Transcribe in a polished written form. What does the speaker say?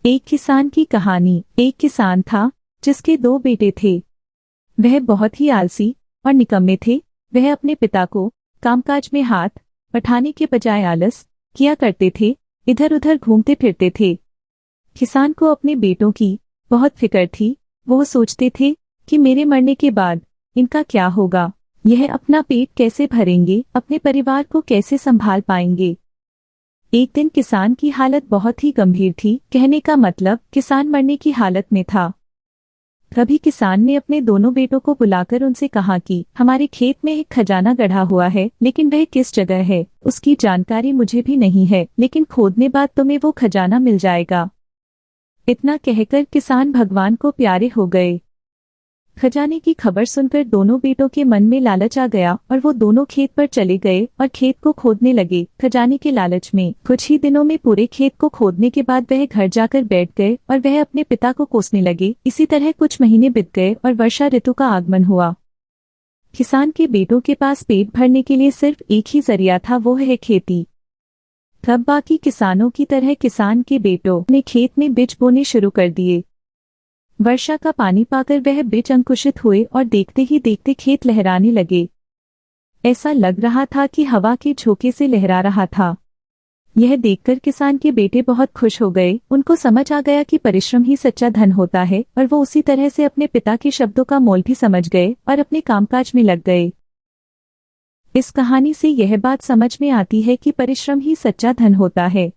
एक किसान की कहानी। एक किसान था जिसके दो बेटे थे। वह बहुत ही आलसी और निकम्मे थे। वह अपने पिता को कामकाज में हाथ बटाने के बजाय आलस किया करते थे, इधर उधर घूमते फिरते थे। किसान को अपने बेटों की बहुत फिक्र थी। वो सोचते थे कि मेरे मरने के बाद इनका क्या होगा, यह अपना पेट कैसे भरेंगे, अपने परिवार को कैसे संभाल पाएंगे। एक दिन किसान की हालत बहुत ही गंभीर थी। कहने का मतलब किसान मरने की हालत में था। तभी किसान ने अपने दोनों बेटों को बुलाकर उनसे कहा कि हमारे खेत में एक खजाना गढ़ा हुआ है, लेकिन वह किस जगह है उसकी जानकारी मुझे भी नहीं है, लेकिन खोदने बाद तुम्हें वो खजाना मिल जाएगा। इतना कहकर किसान भगवान को प्यारे हो गए। खजाने की खबर सुनकर दोनों बेटों के मन में लालच आ गया और वो दोनों खेत पर चले गए और खेत को खोदने लगे। खजाने के लालच में कुछ ही दिनों में पूरे खेत को खोदने के बाद वह घर जाकर बैठ गए और वह अपने पिता को कोसने लगे। इसी तरह कुछ महीने बीत गए और वर्षा ऋतु का आगमन हुआ। किसान के बेटों के पास पेट भरने के लिए सिर्फ एक ही जरिया था, वो है खेती। तब बाकी किसानों की तरह किसान के बेटों ने खेत में बीज बोने शुरू कर दिए। वर्षा का पानी पाकर वह बीज अंकुशित हुए और देखते ही देखते खेत लहराने लगे। ऐसा लग रहा था कि हवा के झोंके से लहरा रहा था। यह देखकर किसान के बेटे बहुत खुश हो गए। उनको समझ आ गया कि परिश्रम ही सच्चा धन होता है और वो उसी तरह से अपने पिता के शब्दों का मोल भी समझ गए और अपने कामकाज में लग गए। इस कहानी से यह बात समझ में आती है कि परिश्रम ही सच्चा धन होता है।